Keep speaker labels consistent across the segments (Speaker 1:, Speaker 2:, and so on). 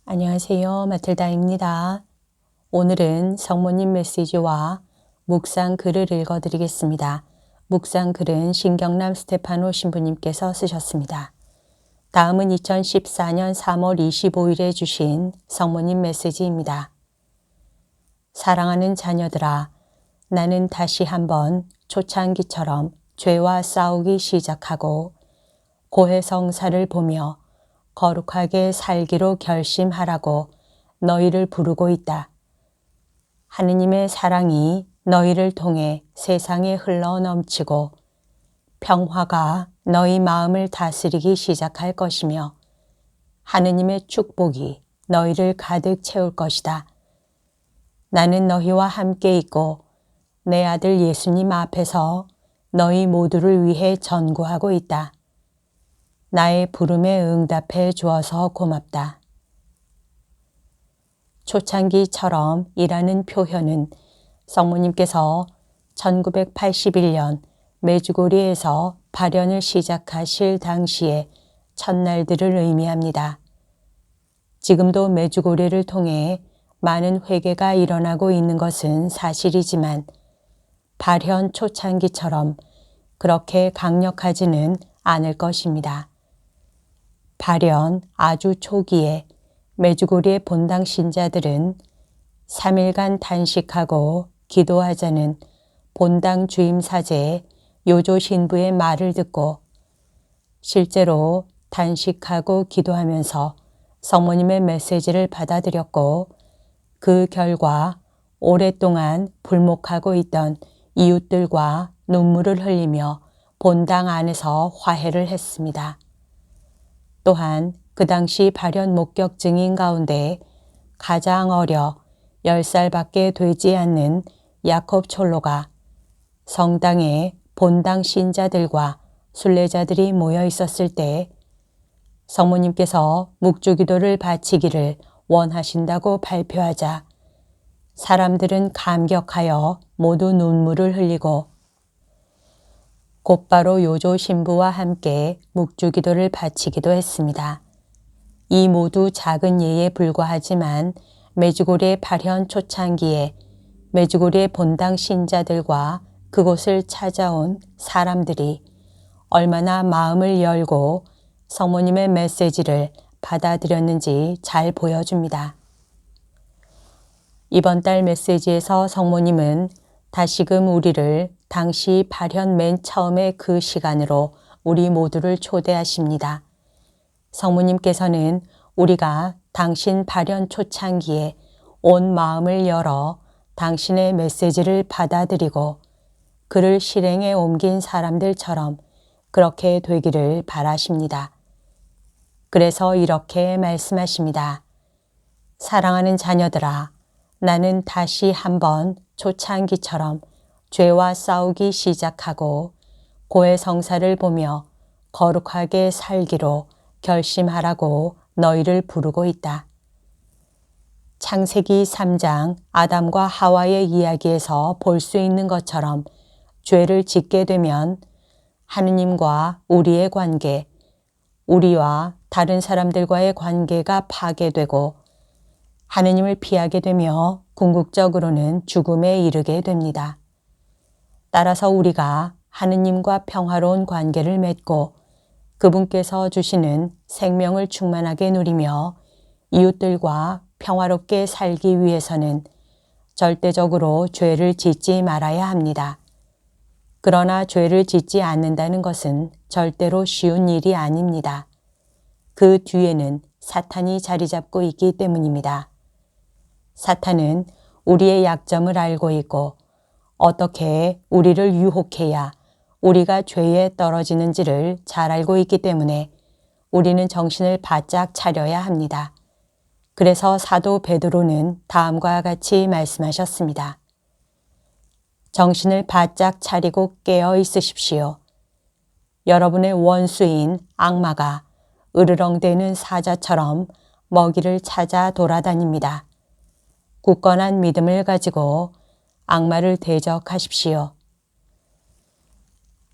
Speaker 1: 안녕하세요. 마틀다입니다. 오늘은 성모님 메시지와 묵상 글을 읽어드리겠습니다. 묵상 글은 신경남 스테파노 신부님께서 쓰셨습니다. 다음은 2014년 3월 25일에 주신 성모님 메시지입니다. 사랑하는 자녀들아, 나는 다시 한번 초창기처럼 죄와 싸우기 시작하고 고해성사를 보며 거룩하게 살기로 결심하라고 너희를 부르고 있다. 하느님의 사랑이 너희를 통해 세상에 흘러 넘치고 평화가 너희 마음을 다스리기 시작할 것이며 하느님의 축복이 너희를 가득 채울 것이다. 나는 너희와 함께 있고 내 아들 예수님 앞에서 너희 모두를 위해 전구하고 있다. 나의 부름에 응답해 주어서 고맙다. 초창기처럼 이라는 표현은 성모님께서 1981년 메주고리에서 발현을 시작하실 당시의 첫날들을 의미합니다. 지금도 메주고리를 통해 많은 회개가 일어나고 있는 것은 사실이지만 발현 초창기처럼 그렇게 강력하지는 않을 것입니다. 발현 아주 초기에 메주고리의 본당 신자들은 3일간 단식하고 기도하자는 본당 주임 사제 요조 신부의 말을 듣고 실제로 단식하고 기도하면서 성모님의 메시지를 받아들였고 그 결과 오랫동안 불목하고 있던 이웃들과 눈물을 흘리며 본당 안에서 화해를 했습니다. 또한 그 당시 발현 목격 증인 가운데 가장 어려 10살밖에 되지 않는 야콥 촐로가 성당에 본당 신자들과 순례자들이 모여 있었을 때 성모님께서 묵주기도를 바치기를 원하신다고 발표하자 사람들은 감격하여 모두 눈물을 흘리고 곧바로 요조 신부와 함께 묵주기도를 바치기도 했습니다. 이 모두 작은 예에 불과하지만 메주고리의 발현 초창기에 메주고리의 본당 신자들과 그곳을 찾아온 사람들이 얼마나 마음을 열고 성모님의 메시지를 받아들였는지 잘 보여줍니다. 이번 달 메시지에서 성모님은 다시금 우리를 당시 발현 맨 처음의 그 시간으로 우리 모두를 초대하십니다. 성모님께서는 우리가 당신 발현 초창기에 온 마음을 열어 당신의 메시지를 받아들이고 그를 실행에 옮긴 사람들처럼 그렇게 되기를 바라십니다. 그래서 이렇게 말씀하십니다. 사랑하는 자녀들아, 나는 다시 한번 초창기처럼 죄와 싸우기 시작하고 고해성사를 보며 거룩하게 살기로 결심하라고 너희를 부르고 있다. 창세기 3장 아담과 하와의 이야기에서 볼 수 있는 것처럼 죄를 짓게 되면 하느님과 우리의 관계, 우리와 다른 사람들과의 관계가 파괴되고 하느님을 피하게 되며 궁극적으로는 죽음에 이르게 됩니다. 따라서 우리가 하느님과 평화로운 관계를 맺고 그분께서 주시는 생명을 충만하게 누리며 이웃들과 평화롭게 살기 위해서는 절대적으로 죄를 짓지 말아야 합니다. 그러나 죄를 짓지 않는다는 것은 절대로 쉬운 일이 아닙니다. 그 뒤에는 사탄이 자리 잡고 있기 때문입니다. 사탄은 우리의 약점을 알고 있고 어떻게 우리를 유혹해야 우리가 죄에 떨어지는지를 잘 알고 있기 때문에 우리는 정신을 바짝 차려야 합니다. 그래서 사도 베드로는 다음과 같이 말씀하셨습니다. 정신을 바짝 차리고 깨어 있으십시오. 여러분의 원수인 악마가 으르렁대는 사자처럼 먹이를 찾아 돌아다닙니다. 굳건한 믿음을 가지고 악마를 대적하십시오.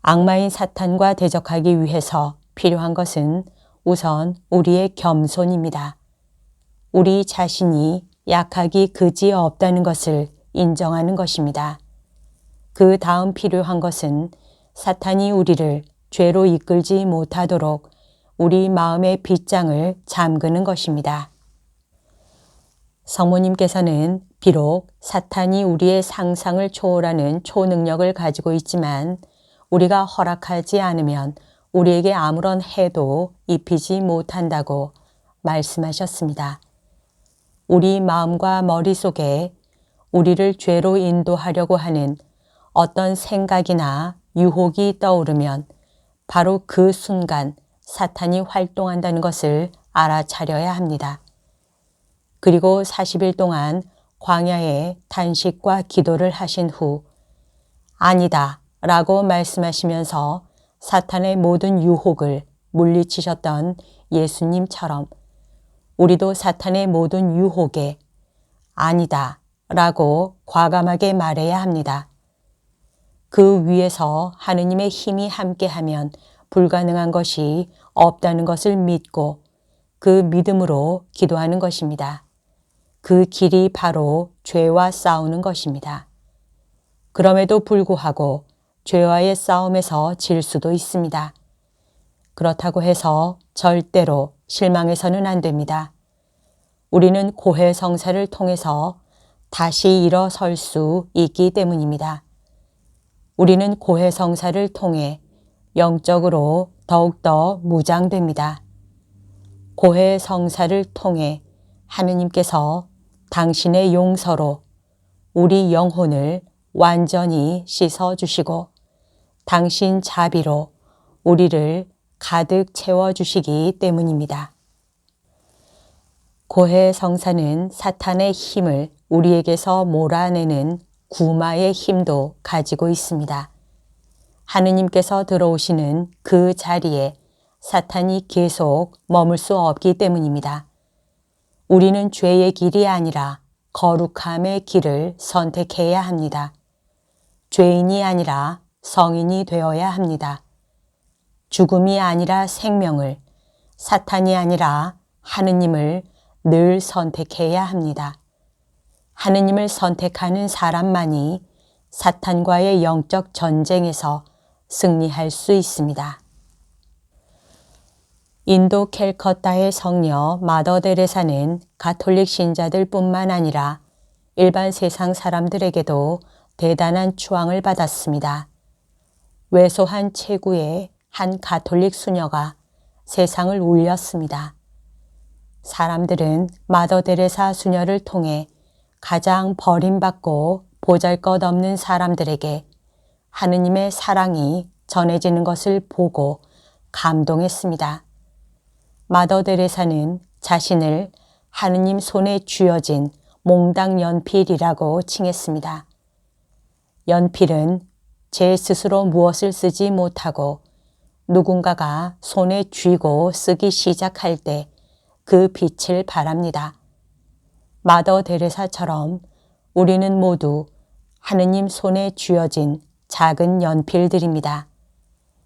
Speaker 1: 악마인 사탄과 대적하기 위해서 필요한 것은 우선 우리의 겸손입니다. 우리 자신이 약하기 그지없다는 것을 인정하는 것입니다. 그 다음 필요한 것은 사탄이 우리를 죄로 이끌지 못하도록 우리 마음의 빗장을 잠그는 것입니다. 성모님께서는 비록 사탄이 우리의 상상을 초월하는 초능력을 가지고 있지만 우리가 허락하지 않으면 우리에게 아무런 해도 입히지 못한다고 말씀하셨습니다. 우리 마음과 머릿속에 우리를 죄로 인도하려고 하는 어떤 생각이나 유혹이 떠오르면 바로 그 순간 사탄이 활동한다는 것을 알아차려야 합니다. 그리고 40일 동안 광야에 탄식과 기도를 하신 후 아니다 라고 말씀하시면서 사탄의 모든 유혹을 물리치셨던 예수님처럼 우리도 사탄의 모든 유혹에 아니다 라고 과감하게 말해야 합니다. 그 위에서 하느님의 힘이 함께하면 불가능한 것이 없다는 것을 믿고 그 믿음으로 기도하는 것입니다. 그 길이 바로 죄와 싸우는 것입니다. 그럼에도 불구하고 죄와의 싸움에서 질 수도 있습니다. 그렇다고 해서 절대로 실망해서는 안 됩니다. 우리는 고해성사를 통해서 다시 일어설 수 있기 때문입니다. 우리는 고해성사를 통해 영적으로 더욱더 무장됩니다. 고해성사를 통해 하느님께서 당신의 용서로 우리 영혼을 완전히 씻어주시고 당신 자비로 우리를 가득 채워주시기 때문입니다. 고해성사는 사탄의 힘을 우리에게서 몰아내는 구마의 힘도 가지고 있습니다. 하느님께서 들어오시는 그 자리에 사탄이 계속 머물 수 없기 때문입니다. 우리는 죄의 길이 아니라 거룩함의 길을 선택해야 합니다. 죄인이 아니라 성인이 되어야 합니다. 죽음이 아니라 생명을, 사탄이 아니라 하느님을 늘 선택해야 합니다. 하느님을 선택하는 사람만이 사탄과의 영적 전쟁에서 승리할 수 있습니다. 인도 캘커타의 성녀 마더 데레사는 가톨릭 신자들 뿐만 아니라 일반 세상 사람들에게도 대단한 추앙을 받았습니다. 왜소한 체구의 한 가톨릭 수녀가 세상을 울렸습니다. 사람들은 마더 데레사 수녀를 통해 가장 버림받고 보잘것없는 사람들에게 하느님의 사랑이 전해지는 것을 보고 감동했습니다. 마더 데레사는 자신을 하느님 손에 쥐어진 몽당 연필이라고 칭했습니다. 연필은 제 스스로 무엇을 쓰지 못하고 누군가가 손에 쥐고 쓰기 시작할 때 그 빛을 발합니다. 마더 데레사처럼 우리는 모두 하느님 손에 쥐어진 작은 연필들입니다.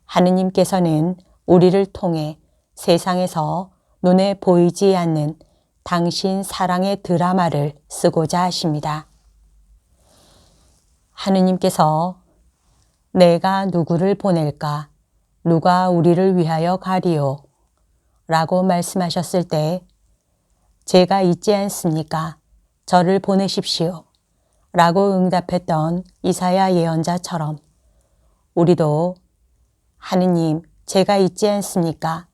Speaker 1: 하느님께서는 우리를 통해 세상에서 눈에 보이지 않는 당신 사랑의 드라마를 쓰고자 하십니다. 하느님께서 내가 누구를 보낼까? 누가 우리를 위하여 가리오? 라고 말씀하셨을 때 제가 있지 않습니까? 저를 보내십시오. 라고 응답했던 이사야 예언자처럼 우리도 하느님 제가 있지 않습니까?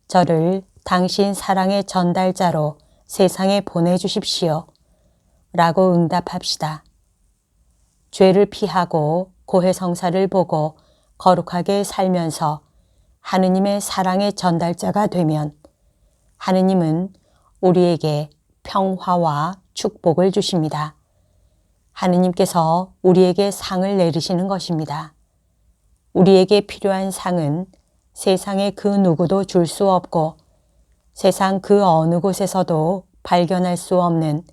Speaker 1: 저를 당신 사랑의 전달자로 세상에 보내주십시오. 라고 응답합시다. 죄를 피하고 고해성사를 보고 거룩하게 살면서 하느님의 사랑의 전달자가 되면 하느님은 우리에게 평화와 축복을 주십니다. 하느님께서 우리에게 상을 내리시는 것입니다. 우리에게 필요한 상은 세상의 그 누구도 줄 수 없고 세상 그 어느 곳에서도 발견할 수 없는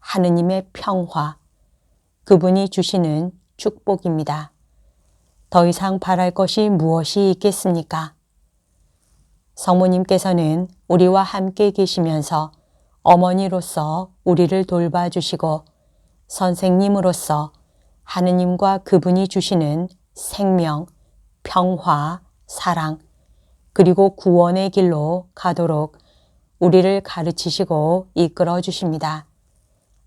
Speaker 1: 하느님의 평화, 그분이 주시는 축복입니다. 더 이상 바랄 것이 무엇이 있겠습니까? 성모님께서는 우리와 함께 계시면서 어머니로서 우리를 돌봐주시고 선생님으로서 하느님과 그분이 주시는 생명, 평화, 사랑, 그리고 구원의 길로 가도록 우리를 가르치시고 이끌어 주십니다.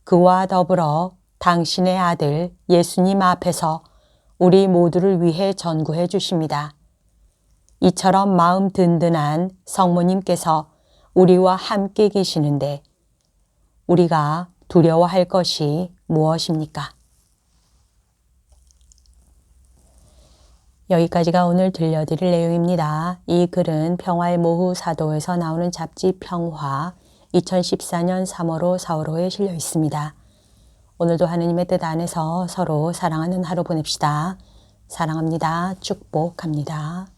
Speaker 1: 그와 더불어 당신의 아들 예수님 앞에서 우리 모두를 위해 전구해 주십니다. 이처럼 마음 든든한 성모님께서 우리와 함께 계시는데 우리가 두려워할 것이 무엇입니까? 여기까지가 오늘 들려드릴 내용입니다. 이 글은 평화의 모후 사도에서 나오는 잡지 평화 2014년 3월호 4월호에 실려 있습니다. 오늘도 하느님의 뜻 안에서 서로 사랑하는 하루 보냅시다. 사랑합니다. 축복합니다.